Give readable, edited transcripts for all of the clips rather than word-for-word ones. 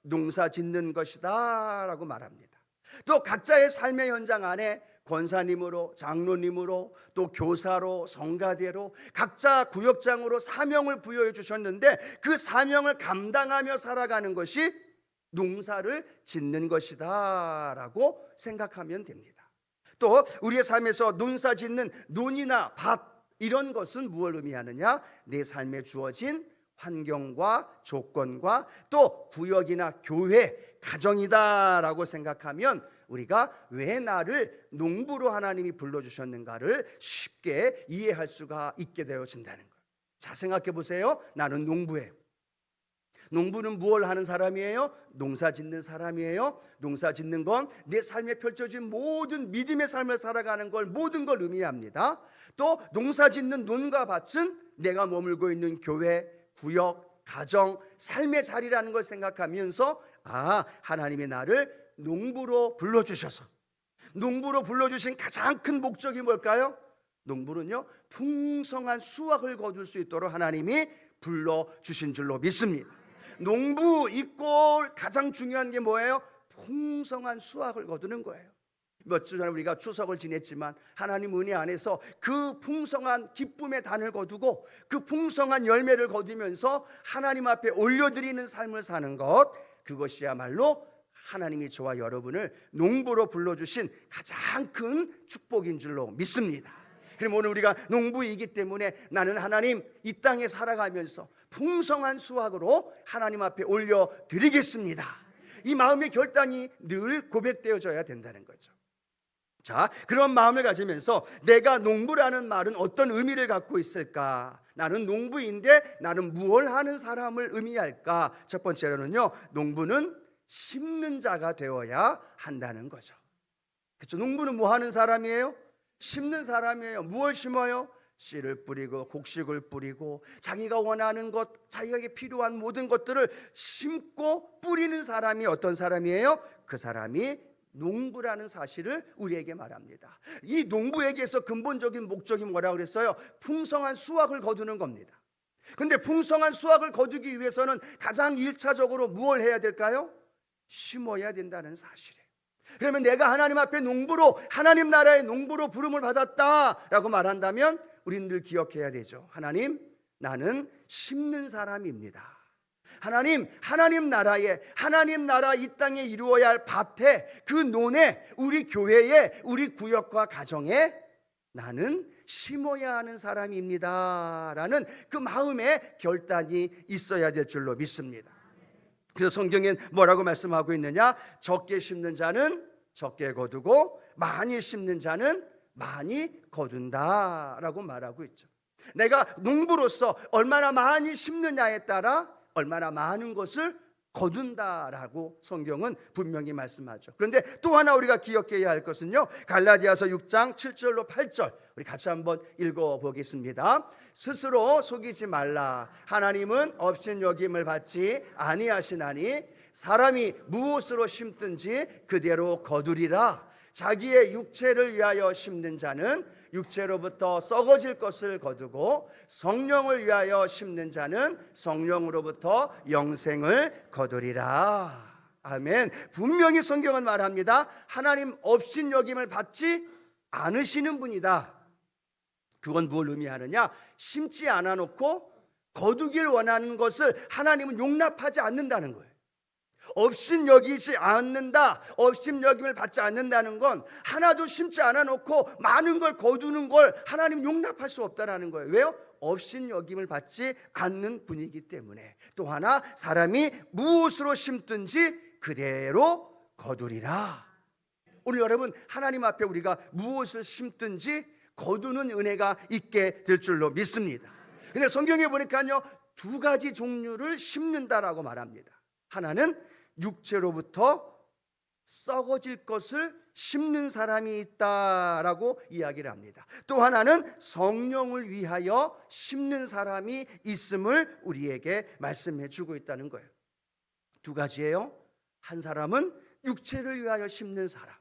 농사 짓는 것이다 라고 말합니다. 또 각자의 삶의 현장 안에 권사님으로, 장로님으로, 또 교사로, 성가대로 각자 구역장으로 사명을 부여해 주셨는데 그 사명을 감당하며 살아가는 것이 농사를 짓는 것이다 라고 생각하면 됩니다. 또 우리의 삶에서 농사 짓는 논이나 밭 이런 것은 무엇을 의미하느냐? 내 삶에 주어진 환경과 조건과 또 구역이나 교회, 가정이다 라고 생각하면 우리가 왜 나를 농부로 하나님이 불러주셨는가를 쉽게 이해할 수가 있게 되어진다는 거예요. 자, 생각해 보세요. 나는 농부예요. 농부는 무엇을 하는 사람이에요? 농사 짓는 사람이에요. 농사 짓는 건 내 삶에 펼쳐진 모든 믿음의 삶을 살아가는 걸 모든 걸 의미합니다. 또 농사 짓는 논과 밭은 내가 머물고 있는 교회, 구역, 가정, 삶의 자리라는 걸 생각하면서 하나님이 나를 농부로 불러주셔서 농부로 불러주신 가장 큰 목적이 뭘까요? 농부는요 풍성한 수확을 거둘 수 있도록 하나님이 불러주신 줄로 믿습니다. 농부 있고 가장 중요한 게 뭐예요? 풍성한 수확을 거두는 거예요. 몇 주 전에 우리가 추석을 지냈지만 하나님 은혜 안에서 그 풍성한 기쁨의 단을 거두고 그 풍성한 열매를 거두면서 하나님 앞에 올려드리는 삶을 사는 것, 그것이야말로 하나님이 저와 여러분을 농부로 불러주신 가장 큰 축복인 줄로 믿습니다. 그럼 오늘 우리가 농부이기 때문에 나는 하나님 이 땅에 살아가면서 풍성한 수확으로 하나님 앞에 올려드리겠습니다. 이 마음의 결단이 늘 고백되어져야 된다는 거죠. 자, 그런 마음을 가지면서 내가 농부라는 말은 어떤 의미를 갖고 있을까? 나는 농부인데 나는 무엇을 하는 사람을 의미할까? 첫 번째로는요, 농부는 심는 자가 되어야 한다는 거죠. 그렇죠? 농부는 뭐 하는 사람이에요? 심는 사람이에요. 무엇을 심어요? 씨를 뿌리고 곡식을 뿌리고 자기가 원하는 것, 자기에게 필요한 모든 것들을 심고 뿌리는 사람이 어떤 사람이에요? 그 사람이 농부라는 사실을 우리에게 말합니다. 이 농부에게서 근본적인 목적이 뭐라고 그랬어요? 풍성한 수확을 거두는 겁니다. 그런데 풍성한 수확을 거두기 위해서는 가장 1차적으로 무엇을 해야 될까요? 심어야 된다는 사실이에요. 그러면 내가 하나님 앞에 농부로, 하나님 나라의 농부로 부름을 받았다라고 말한다면 우리는 늘 기억해야 되죠. 하나님, 나는 심는 사람입니다. 하나님 나라에, 하나님 나라 이 땅에 이루어야 할 밭에, 그 논에, 우리 교회에, 우리 구역과 가정에 나는 심어야 하는 사람입니다 라는 그 마음의 결단이 있어야 될 줄로 믿습니다. 그래서 성경엔 뭐라고 말씀하고 있느냐? 적게 심는 자는 적게 거두고 많이 심는 자는 많이 거둔다 라고 말하고 있죠. 내가 농부로서 얼마나 많이 심느냐에 따라 얼마나 많은 것을 거둔다라고 성경은 분명히 말씀하죠. 그런데 또 하나 우리가 기억해야 할 것은요, 갈라디아서 6장 7절로 8절 우리 같이 한번 읽어보겠습니다. 스스로 속이지 말라. 하나님은 업신여김을 받지 아니하시나니 사람이 무엇으로 심든지 그대로 거두리라. 자기의 육체를 위하여 심는 자는 육체로부터 썩어질 것을 거두고 성령을 위하여 심는 자는 성령으로부터 영생을 거두리라. 아멘. 분명히 성경은 말합니다. 하나님 업신여김을 받지 않으시는 분이다. 그건 뭘 의미하느냐? 심지 않아 놓고 거두길 원하는 것을 하나님은 용납하지 않는다는 거예요. 업신여기지 않는다, 업신여김을 받지 않는다는 건 하나도 심지 않아 놓고 많은 걸 거두는 걸 하나님 용납할 수 없다라는 거예요. 왜요? 업신여김을 받지 않는 분이기 때문에. 또 하나, 사람이 무엇으로 심든지 그대로 거두리라. 오늘 여러분, 하나님 앞에 우리가 무엇을 심든지 거두는 은혜가 있게 될 줄로 믿습니다. 근데 성경에 보니까요, 두 가지 종류를 심는다라고 말합니다. 하나는 육체로부터 썩어질 것을 심는 사람이 있다라고 이야기를 합니다. 또 하나는 성령을 위하여 심는 사람이 있음을 우리에게 말씀해 주고 있다는 거예요. 두 가지예요. 한 사람은 육체를 위하여 심는 사람,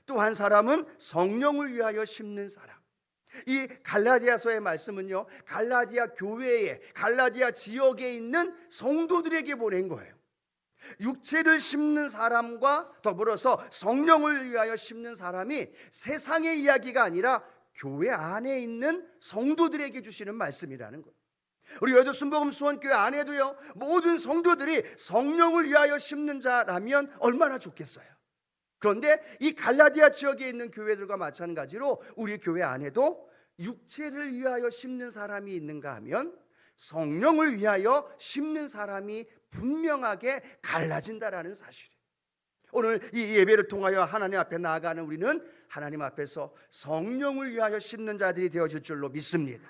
또 한 사람은 성령을 위하여 심는 사람. 이 갈라디아서의 말씀은요, 갈라디아 교회에, 갈라디아 지역에 있는 성도들에게 보낸 거예요. 육체를 심는 사람과 더불어서 성령을 위하여 심는 사람이 세상의 이야기가 아니라 교회 안에 있는 성도들에게 주시는 말씀이라는 거예요. 우리 여의도 순복음 수원교회 안에도요, 모든 성도들이 성령을 위하여 심는 자라면 얼마나 좋겠어요. 그런데 이 갈라디아 지역에 있는 교회들과 마찬가지로 우리 교회 안에도 육체를 위하여 심는 사람이 있는가 하면 성령을 위하여 심는 사람이 분명하게 갈라진다라는 사실이에요. 오늘 이 예배를 통하여 하나님 앞에 나아가는 우리는 하나님 앞에서 성령을 위하여 심는 자들이 되어질 줄로 믿습니다.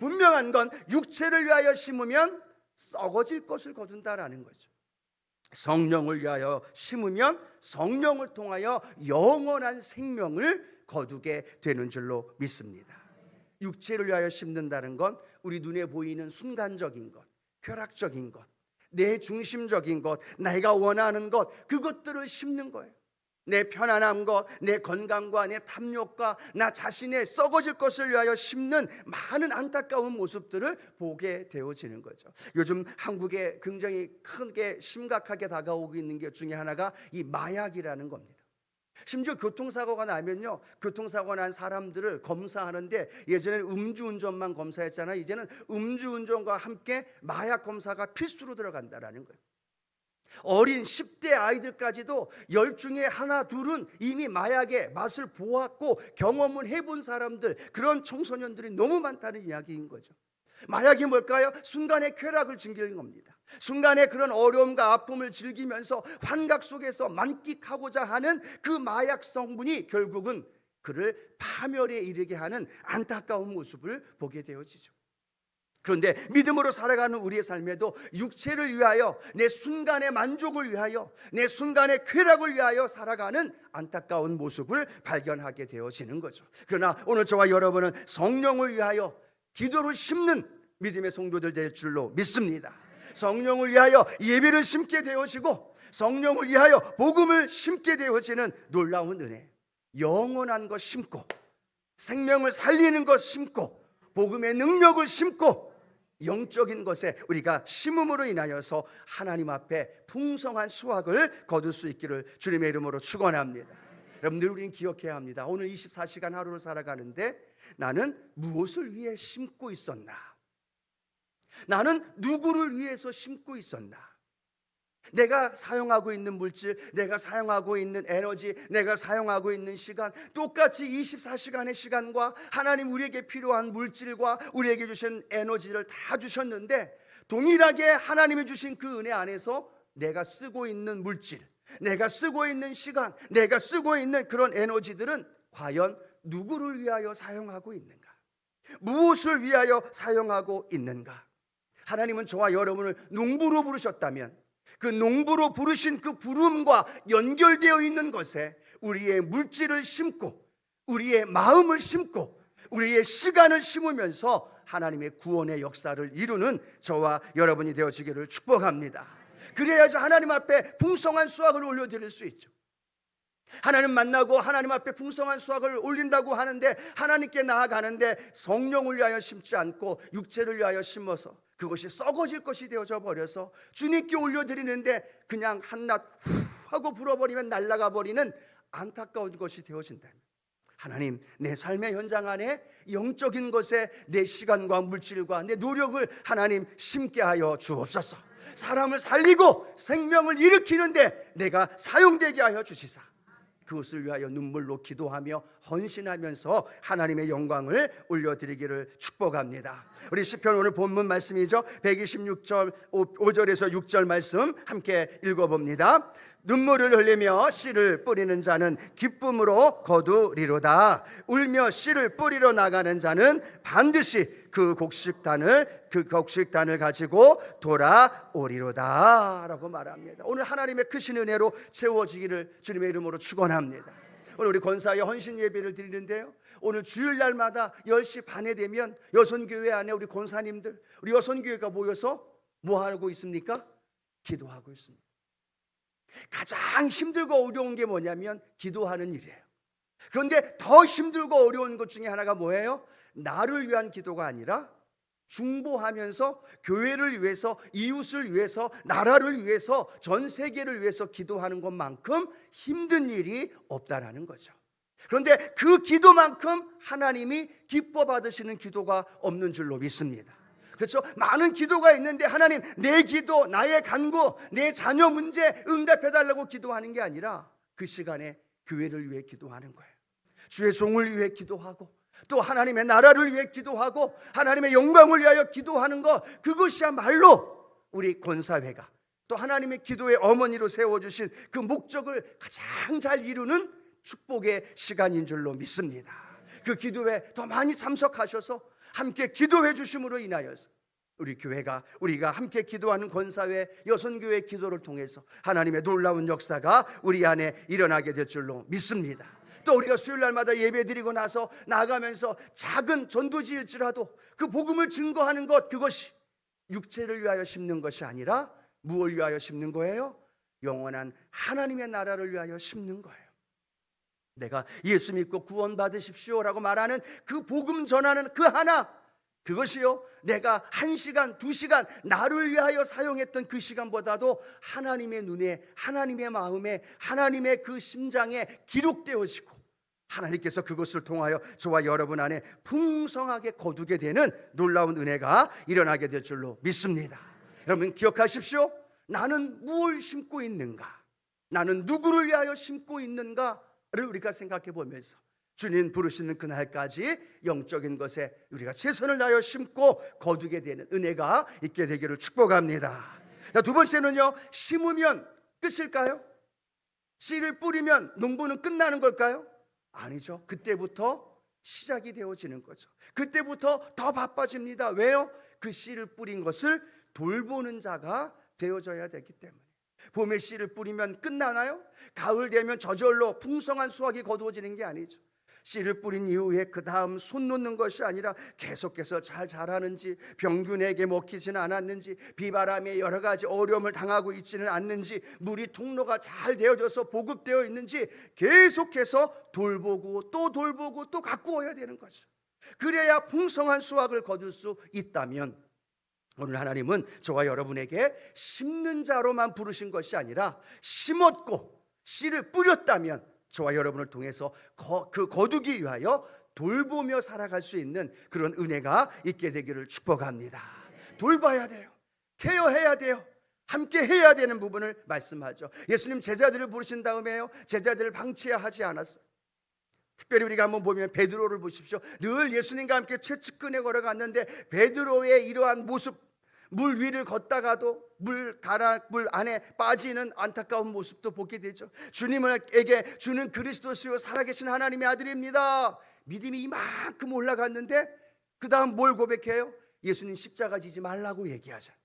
분명한 건 육체를 위하여 심으면 썩어질 것을 거둔다라는 거죠. 성령을 위하여 심으면 성령을 통하여 영원한 생명을 거두게 되는 줄로 믿습니다. 육체를 위하여 심는다는 건 우리 눈에 보이는 순간적인 것, 쾌락적인 것, 내 중심적인 것, 내가 원하는 것, 그것들을 심는 거예요. 내 편안함과 내 건강과 내 탐욕과 나 자신의 썩어질 것을 위하여 심는 많은 안타까운 모습들을 보게 되어지는 거죠. 요즘 한국에 굉장히 크게 심각하게 다가오고 있는 게 중에 하나가 이 마약이라는 겁니다. 심지어 교통사고가 나면요, 교통사고 난 사람들을 검사하는데 예전에는 음주운전만 검사했잖아요. 이제는 음주운전과 함께 마약 검사가 필수로 들어간다라는 거예요. 어린 10대 아이들까지도 10 중에 하나 둘은 이미 마약의 맛을 보았고 경험을 해본 사람들, 그런 청소년들이 너무 많다는 이야기인 거죠. 마약이 뭘까요? 순간의 쾌락을 즐기는 겁니다. 순간의 그런 어려움과 아픔을 즐기면서 환각 속에서 만끽하고자 하는 그 마약 성분이 결국은 그를 파멸에 이르게 하는 안타까운 모습을 보게 되어지죠. 그런데 믿음으로 살아가는 우리의 삶에도 육체를 위하여, 내 순간의 만족을 위하여, 내 순간의 쾌락을 위하여 살아가는 안타까운 모습을 발견하게 되어지는 거죠. 그러나 오늘 저와 여러분은 성령을 위하여 기도를 심는 믿음의 성도들 될 줄로 믿습니다. 성령을 위하여 예배를 심게 되어지고 성령을 위하여 복음을 심게 되어지는 놀라운 은혜, 영원한 것 심고 생명을 살리는 것 심고 복음의 능력을 심고 영적인 것에 우리가 심음으로 인하여서 하나님 앞에 풍성한 수확을 거둘 수 있기를 주님의 이름으로 축원합니다. 여러분들, 우리는 기억해야 합니다. 오늘 24시간 하루를 살아가는데 나는 무엇을 위해 심고 있었나? 나는 누구를 위해서 심고 있었나? 내가 사용하고 있는 물질, 내가 사용하고 있는 에너지, 내가 사용하고 있는 시간, 똑같이 24시간의 시간과 하나님 우리에게 필요한 물질과 우리에게 주신 에너지를 다 주셨는데 동일하게 하나님이 주신 그 은혜 안에서 내가 쓰고 있는 물질, 내가 쓰고 있는 시간, 내가 쓰고 있는 그런 에너지들은 과연 누구를 위하여 사용하고 있는가? 무엇을 위하여 사용하고 있는가? 하나님은 저와 여러분을 농부로 부르셨다면 그 농부로 부르신 그 부름과 연결되어 있는 것에 우리의 물질을 심고 우리의 마음을 심고 우리의 시간을 심으면서 하나님의 구원의 역사를 이루는 저와 여러분이 되어지기를 축복합니다. 그래야지 하나님 앞에 풍성한 수확을 올려드릴 수 있죠. 하나님 만나고 하나님 앞에 풍성한 수확을 올린다고 하는데 하나님께 나아가는데 성령을 위하여 심지 않고 육체를 위하여 심어서 그것이 썩어질 것이 되어져 버려서 주님께 올려드리는데 그냥 한낱 후 하고 불어버리면 날아가 버리는 안타까운 것이 되어진다면 하나님, 내 삶의 현장 안에 영적인 것에 내 시간과 물질과 내 노력을 하나님 심게 하여 주옵소서. 사람을 살리고 생명을 일으키는데 내가 사용되게 하여 주시사 그것을 위하여 눈물로 기도하며 헌신하면서 하나님의 영광을 올려드리기를 축복합니다. 우리 시편 오늘 본문 말씀이죠. 126절 5절에서 6절 말씀 함께 읽어봅니다. 눈물을 흘리며 씨를 뿌리는 자는 기쁨으로 거두리로다. 울며 씨를 뿌리러 나가는 자는 반드시 그 곡식단을 가지고 돌아오리로다 라고 말합니다. 오늘 하나님의 크신 은혜로 채워지기를 주님의 이름으로 축원합니다. 오늘 우리 권사의 헌신 예배를 드리는데요, 오늘 주일날마다 10시 반에 되면 여선교회 안에 우리 권사님들, 우리 여선교회가 모여서 뭐 하고 있습니까? 기도하고 있습니다. 가장 힘들고 어려운 게 뭐냐면 기도하는 일이에요. 그런데 더 힘들고 어려운 것 중에 하나가 뭐예요? 나를 위한 기도가 아니라 중보하면서 교회를 위해서, 이웃을 위해서, 나라를 위해서, 전 세계를 위해서 기도하는 것만큼 힘든 일이 없다라는 거죠. 그런데 그 기도만큼 하나님이 기뻐 받으시는 기도가 없는 줄로 믿습니다. 그렇죠? 많은 기도가 있는데 하나님, 내 기도, 나의 간구, 내 자녀 문제 응답해달라고 기도하는 게 아니라 그 시간에 교회를 위해 기도하는 거예요. 주의 종을 위해 기도하고, 또 하나님의 나라를 위해 기도하고, 하나님의 영광을 위하여 기도하는 것, 그것이야말로 우리 권사회가 또 하나님의 기도의 어머니로 세워주신 그 목적을 가장 잘 이루는 축복의 시간인 줄로 믿습니다. 그 기도에 더 많이 참석하셔서 함께 기도해 주심으로 인하여서 우리 교회가, 우리가 함께 기도하는 권사회 여선교회 기도를 통해서 하나님의 놀라운 역사가 우리 안에 일어나게 될 줄로 믿습니다. 또 우리가 수요일 날마다 예배 드리고 나서 나가면서 작은 전도지일지라도 그 복음을 증거하는 것, 그것이 육체를 위하여 심는 것이 아니라 무엇을 위하여 심는 거예요? 영원한 하나님의 나라를 위하여 심는 거예요. 내가 예수 믿고 구원 받으십시오라고 말하는 그 복음 전하는 그 하나, 그것이요, 내가 1시간, 2시간 나를 위하여 사용했던 그 시간보다도 하나님의 눈에, 하나님의 마음에, 하나님의 그 심장에 기록되어지고 하나님께서 그것을 통하여 저와 여러분 안에 풍성하게 거두게 되는 놀라운 은혜가 일어나게 될 줄로 믿습니다. 여러분 기억하십시오. 나는 무엇을 심고 있는가? 나는 누구를 위하여 심고 있는가를 우리가 생각해 보면서 주님 부르시는 그날까지 영적인 것에 우리가 최선을 다하여 심고 거두게 되는 은혜가 있게 되기를 축복합니다. 자, 두 번째는요, 심으면 끝일까요? 씨를 뿌리면 농부는 끝나는 걸까요? 아니죠. 그때부터 시작이 되어지는 거죠. 그때부터 더 바빠집니다. 왜요? 그 씨를 뿌린 것을 돌보는 자가 되어져야 되기 때문에. 봄에 씨를 뿌리면 끝나나요? 가을 되면 저절로 풍성한 수확이 거두어지는 게 아니죠. 씨를 뿌린 이후에 그 다음 손 놓는 것이 아니라 계속해서 잘 자라는지, 병균에게 먹히지는 않았는지, 비바람에 여러 가지 어려움을 당하고 있지는 않는지, 물이 통로가 잘 되어져서 보급되어 있는지 계속해서 돌보고 또 돌보고 또 가꾸어야 되는 거죠. 그래야 풍성한 수확을 거둘 수 있다면, 오늘 하나님은 저와 여러분에게 심는 자로만 부르신 것이 아니라 심었고 씨를 뿌렸다면 저와 여러분을 통해서 그 거두기 위하여 돌보며 살아갈 수 있는 그런 은혜가 있게 되기를 축복합니다. 돌봐야 돼요. 케어해야 돼요. 함께 해야 되는 부분을 말씀하죠. 예수님 제자들을 부르신 다음에요, 제자들을 방치하지 않았어요. 특별히 우리가 한번 보면 베드로를 보십시오. 늘 예수님과 함께 최측근에 걸어갔는데 베드로의 이러한 모습, 물 위를 걷다가도 물 안에 빠지는 안타까운 모습도 보게 되죠. 주님에게 주는 그리스도시요 살아계신 하나님의 아들입니다. 믿음이 이만큼 올라갔는데 그 다음 뭘 고백해요? 예수님 십자가 지지 말라고 얘기하잖아요.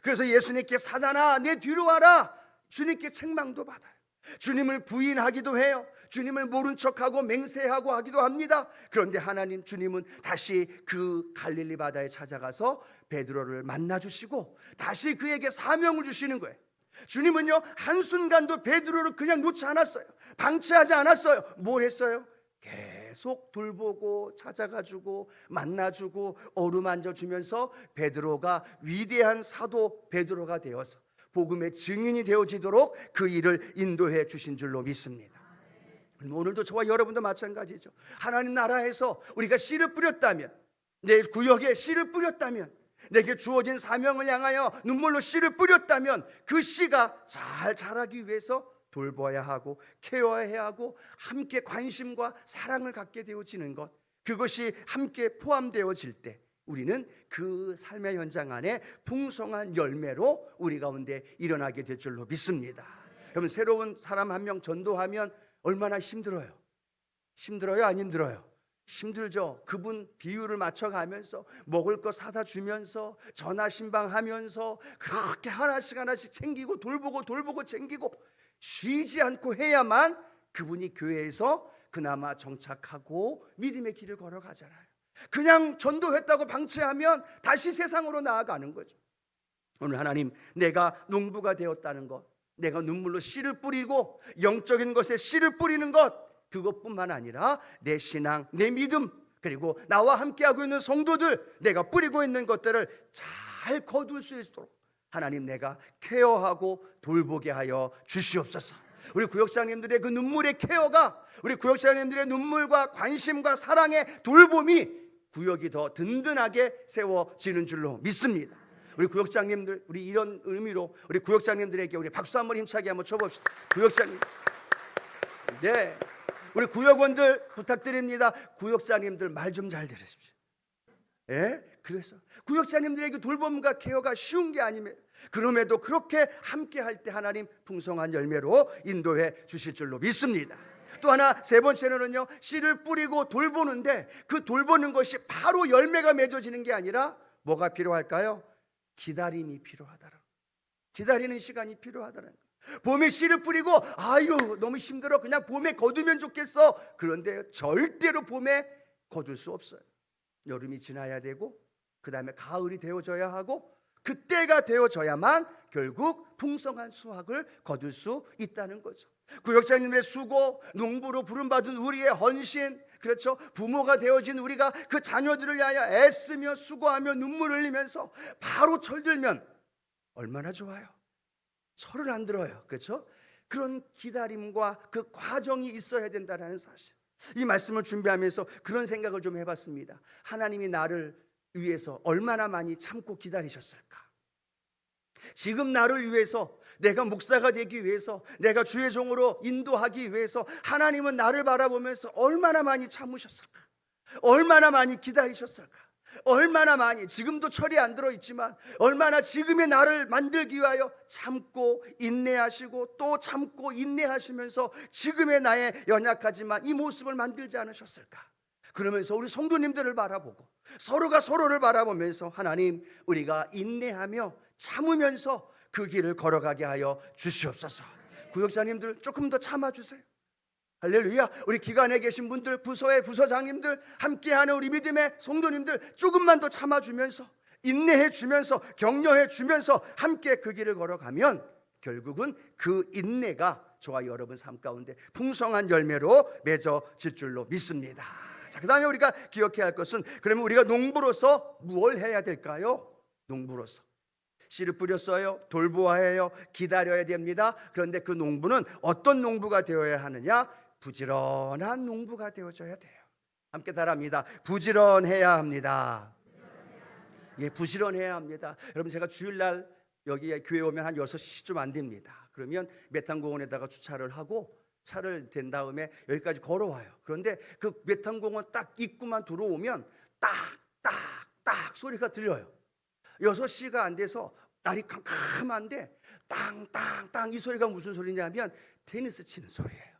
그래서 예수님께 사단아 내 뒤로 와라, 주님께 책망도 받아요. 주님을 부인하기도 해요. 주님을 모른 척하고 맹세하고 하기도 합니다. 그런데 하나님, 주님은 다시 그 갈릴리 바다에 찾아가서 베드로를 만나주시고 다시 그에게 사명을 주시는 거예요. 주님은요, 한순간도 베드로를 그냥 놓지 않았어요. 방치하지 않았어요. 뭘 했어요? 계속 돌보고 찾아가주고 만나주고 어루만져주면서 베드로가 위대한 사도 베드로가 되어서 복음의 증인이 되어지도록 그 일을 인도해 주신 줄로 믿습니다. 오늘도 저와 여러분도 마찬가지죠. 하나님 나라에서 우리가 씨를 뿌렸다면, 내 구역에 씨를 뿌렸다면, 내게 주어진 사명을 향하여 눈물로 씨를 뿌렸다면 그 씨가 잘 자라기 위해서 돌봐야 하고 케어해야 하고 함께 관심과 사랑을 갖게 되어지는 것, 그것이 함께 포함되어질 때 우리는 그 삶의 현장 안에 풍성한 열매로 우리 가운데 일어나게 될 줄로 믿습니다. 여러분, 새로운 사람 한 명 전도하면 얼마나 힘들어요? 힘들어요? 안 힘들어요? 힘들죠. 그분 비율을 맞춰가면서 먹을 거 사다 주면서 전화 신방하면서 그렇게 하나씩 챙기고 돌보고 챙기고 쉬지 않고 해야만 그분이 교회에서 그나마 정착하고 믿음의 길을 걸어가잖아요. 그냥 전도했다고 방치하면 다시 세상으로 나아가는 거죠. 오늘 하나님, 내가 농부가 되었다는 것, 내가 눈물로 씨를 뿌리고 영적인 것에 씨를 뿌리는 것, 그것뿐만 아니라 내 신앙, 내 믿음, 그리고 나와 함께하고 있는 성도들, 내가 뿌리고 있는 것들을 잘 거둘 수 있도록 하나님, 내가 케어하고 돌보게 하여 주시옵소서. 우리 구역장님들의 그 눈물의 케어가, 우리 구역장님들의 눈물과 관심과 사랑의 돌봄이 구역이 더 든든하게 세워지는 줄로 믿습니다. 우리 구역장님들, 우리 이런 의미로 우리 구역장님들에게 우리 박수 한번 힘차게 한번 쳐봅시다. 구역장님, 네, 우리 구역원들 부탁드립니다. 구역장님들 말 좀 잘 들으십시오. 예? 그래서 구역장님들에게 돌봄과 케어가 쉬운 게 아니면, 그럼에도 그렇게 함께 할 때 하나님 풍성한 열매로 인도해 주실 줄로 믿습니다. 또 하나, 세 번째는요, 씨를 뿌리고 돌보는데 그 돌보는 것이 바로 열매가 맺어지는 게 아니라 뭐가 필요할까요? 기다림이 필요하다라. 기다리는 시간이 필요하다는 거예요. 봄에 씨를 뿌리고 아유 너무 힘들어, 그냥 봄에 거두면 좋겠어. 그런데 절대로 봄에 거둘 수 없어요. 여름이 지나야 되고 그 다음에 가을이 되어져야 하고 그때가 되어져야만 결국 풍성한 수확을 거둘 수 있다는 거죠. 구역장님의 수고, 농부로 부름받은 우리의 헌신, 그렇죠, 부모가 되어진 우리가 그 자녀들을 위하여 애쓰며 수고하며 눈물 흘리면서 바로 철들면 얼마나 좋아요. 철을 안 들어요. 그렇죠? 그런 기다림과 그 과정이 있어야 된다는 사실, 이 말씀을 준비하면서 그런 생각을 좀 해봤습니다. 하나님이 나를 위해서 얼마나 많이 참고 기다리셨을까? 지금 나를 위해서, 내가 목사가 되기 위해서, 내가 주의 종으로 인도하기 위해서 하나님은 나를 바라보면서 얼마나 많이 참으셨을까? 얼마나 많이 기다리셨을까? 얼마나 많이, 지금도 철이 안 들어있지만 얼마나 지금의 나를 만들기 위하여 참고 인내하시고 또 참고 인내하시면서 지금의 나의 연약하지만 이 모습을 만들지 않으셨을까? 그러면서 우리 성도님들을 바라보고 서로가 서로를 바라보면서 하나님, 우리가 인내하며 참으면서 그 길을 걸어가게 하여 주시옵소서. 구역장님들 조금 더 참아주세요. 할렐루야. 우리 기관에 계신 분들, 부서의 부서장님들, 함께하는 우리 믿음의 성도님들 조금만 더 참아주면서 인내해 주면서 격려해 주면서 함께 그 길을 걸어가면 결국은 그 인내가 저와 여러분 삶 가운데 풍성한 열매로 맺어질 줄로 믿습니다. 자, 그 다음에 우리가 기억해야 할 것은, 그러면 우리가 농부로서 무엇을 해야 될까요? 농부로서 씨를 뿌렸어요. 돌보아야 해요. 기다려야 됩니다. 그런데 그 농부는 어떤 농부가 되어야 하느냐? 부지런한 농부가 되어줘야 돼요. 함께 따라합니다. 부지런해야 합니다. 예, 부지런해야 합니다. 여러분, 제가 주일날 여기에 교회 오면 한 6시쯤 안 됩니다. 그러면 메탄공원에다가 주차를 하고 차를 댄 다음에 여기까지 걸어와요. 그런데 그 메탄공원 딱 입구만 들어오면 딱딱딱 소리가 들려요. 6시가 안 돼서 날이 캄캄한데 땅땅땅, 이 소리가 무슨 소리냐면 테니스 치는 소리예요.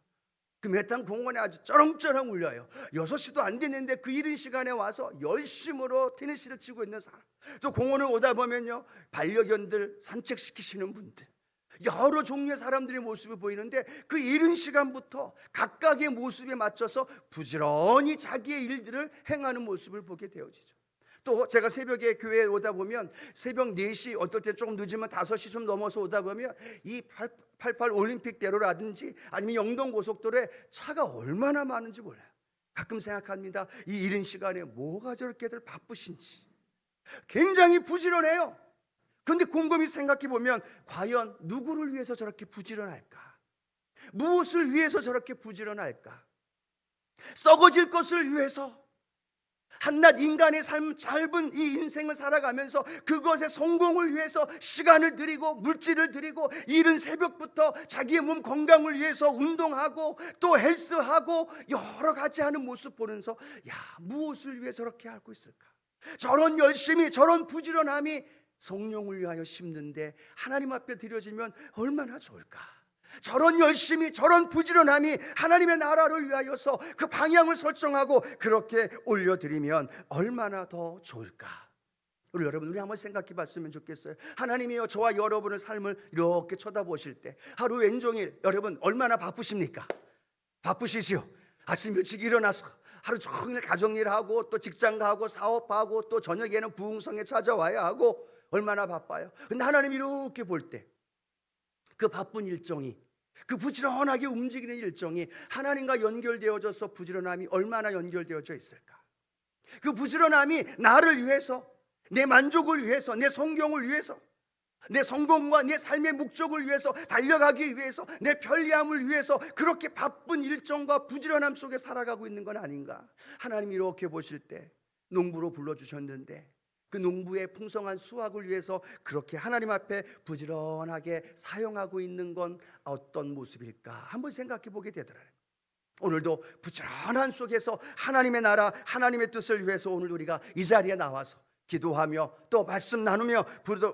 그 메탄 공원에 아주 쩌렁쩌렁 울려요. 6시도 안 됐는데 그 이른 시간에 와서 열심으로 테니스를 치고 있는 사람, 또 공원을 오다 보면요, 반려견들 산책시키시는 분들, 여러 종류의 사람들의 모습이 보이는데 그 이른 시간부터 각각의 모습에 맞춰서 부지런히 자기의 일들을 행하는 모습을 보게 되어지죠. 또 제가 새벽에 교회에 오다 보면 새벽 4시, 어떨 때 조금 늦으면 5시 좀 넘어서 오다 보면 이 88 올림픽대로라든지 아니면 영동고속도로에 차가 얼마나 많은지 몰라요. 가끔 생각합니다. 이 이른 시간에 뭐가 저렇게들 바쁘신지. 굉장히 부지런해요. 그런데 곰곰이 생각해 보면 과연 누구를 위해서 저렇게 부지런할까? 무엇을 위해서 저렇게 부지런할까? 썩어질 것을 위해서, 한낱 인간의 삶 짧은 이 인생을 살아가면서 그것의 성공을 위해서 시간을 들이고 물질을 들이고 이른 새벽부터 자기의 몸 건강을 위해서 운동하고 또 헬스하고 여러 가지 하는 모습 보면서, 야, 무엇을 위해 저렇게 하고 있을까? 저런 열심히, 저런 부지런함이 성령을 위하여 심는데 하나님 앞에 드려지면 얼마나 좋을까? 저런 열심히, 저런 부지런함이 하나님의 나라를 위하여서 그 방향을 설정하고 그렇게 올려드리면 얼마나 더 좋을까? 우리 여러분, 우리 한번 생각해 봤으면 좋겠어요. 하나님이요, 저와 여러분의 삶을 이렇게 쳐다보실 때 하루 왼종일 여러분 얼마나 바쁘십니까? 바쁘시지요? 아침 일찍 일어나서 하루 종일 가정일하고 또 직장 가고 사업하고 또 저녁에는 부흥성에 찾아와야 하고 얼마나 바빠요. 근데 하나님이 이렇게 볼 때 그 바쁜 일정이, 그 부지런하게 움직이는 일정이 하나님과 연결되어져서 부지런함이 얼마나 연결되어져 있을까? 그 부지런함이 나를 위해서, 내 만족을 위해서, 내 성공을 위해서, 내 성공과 내 삶의 목적을 위해서, 달려가기 위해서, 내 편리함을 위해서 그렇게 바쁜 일정과 부지런함 속에 살아가고 있는 건 아닌가. 하나님이 이렇게 보실 때 농부로 불러주셨는데 그 농부의 풍성한 수확을 위해서 그렇게 하나님 앞에 부지런하게 사용하고 있는 건 어떤 모습일까 한번 생각해 보게 되더라고요. 오늘도 부지런한 속에서 하나님의 나라, 하나님의 뜻을 위해서 오늘 우리가 이 자리에 나와서 기도하며 또 말씀 나누며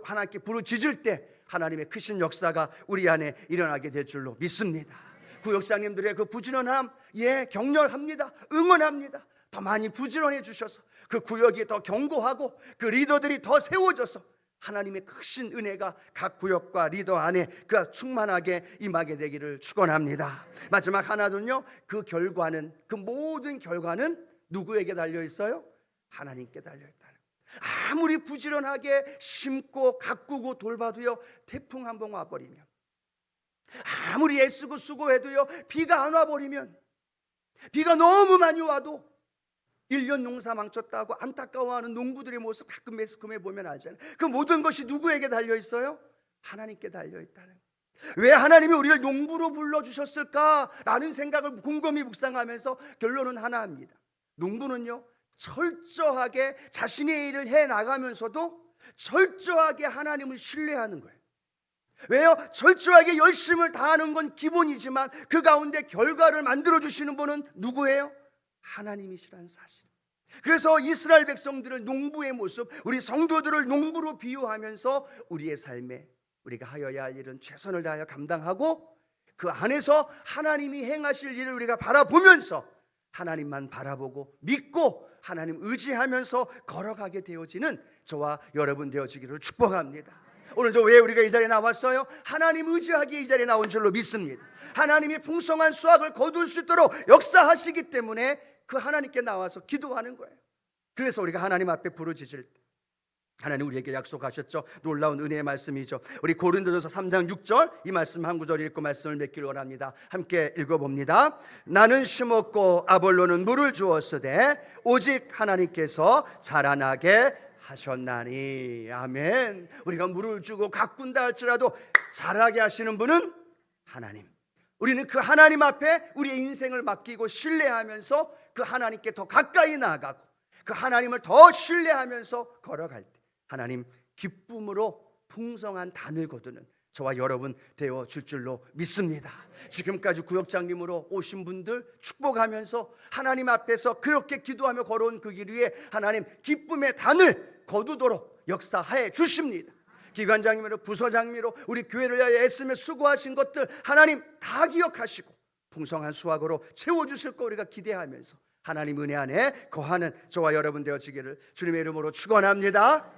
하나님께 부르짖을 때 하나님의 크신 역사가 우리 안에 일어나게 될 줄로 믿습니다. 구역장님들의 그 부지런함, 격려합니다. 응원합니다. 더 많이 부지런해 주셔서 그 구역이 더 견고하고 그 리더들이 더 세워져서 하나님의 크신 은혜가 각 구역과 리더 안에 그 충만하게 임하게 되기를 축원합니다. 마지막 하나는요, 그 모든 결과는 누구에게 달려 있어요? 하나님께 달려 있다. 아무리 부지런하게 심고 가꾸고 돌봐도요, 태풍 한 번 와버리면, 아무리 애쓰고 수고해도요, 비가 안 와버리면, 비가 너무 많이 와도 1년 농사 망쳤다고 안타까워하는 농부들의 모습 가끔 매스컴에 보면 알잖아요. 그 모든 것이 누구에게 달려 있어요? 하나님께 달려 있다는. 왜 하나님이 우리를 농부로 불러주셨을까라는 생각을 곰곰이 묵상하면서 결론은 하나입니다. 농부는요, 철저하게 자신의 일을 해나가면서도 철저하게 하나님을 신뢰하는 거예요. 왜요? 철저하게 열심을 다하는 건 기본이지만 그 가운데 결과를 만들어주시는 분은 누구예요? 하나님이시라는 사실. 그래서 이스라엘 백성들을 농부의 모습, 우리 성도들을 농부로 비유하면서 우리의 삶에 우리가 하여야 할 일은 최선을 다하여 감당하고 그 안에서 하나님이 행하실 일을 우리가 바라보면서 하나님만 바라보고 믿고 하나님 의지하면서 걸어가게 되어지는 저와 여러분 되어지기를 축복합니다. 오늘도 왜 우리가 이 자리에 나왔어요? 하나님 의지하기에 이 자리에 나온 줄로 믿습니다. 하나님이 풍성한 수확을 거둘 수 있도록 역사하시기 때문에 그 하나님께 나와서 기도하는 거예요. 그래서 우리가 하나님 앞에 부르짖을 때 하나님 우리에게 약속하셨죠. 놀라운 은혜의 말씀이죠. 우리 고린도전서 3장 6절 이 말씀 한 구절 읽고 말씀을 맺기를 원합니다. 함께 읽어봅니다. 나는 심었고 아볼로는 물을 주었으되 오직 하나님께서 자라나게 하셨나니. 아멘. 우리가 물을 주고 가꾼다 할지라도 자라게 하시는 분은 하나님. 우리는 그 하나님 앞에 우리의 인생을 맡기고 신뢰하면서 그 하나님께 더 가까이 나아가고 그 하나님을 더 신뢰하면서 걸어갈 때 하나님 기쁨으로 풍성한 단을 거두는 저와 여러분 되어 줄 줄로 믿습니다. 지금까지 구역장님으로 오신 분들 축복하면서 하나님 앞에서 그렇게 기도하며 걸어온 그 길 위에 하나님 기쁨의 단을 거두도록 역사하여 주십니다. 기관장님으로 부서장님으로 우리 교회를 위하여 애쓰며 수고하신 것들 하나님 다 기억하시고 풍성한 수확으로 채워주실 거 우리가 기대하면서 하나님 은혜 안에 거하는 저와 여러분 되어지기를 주님의 이름으로 축원합니다.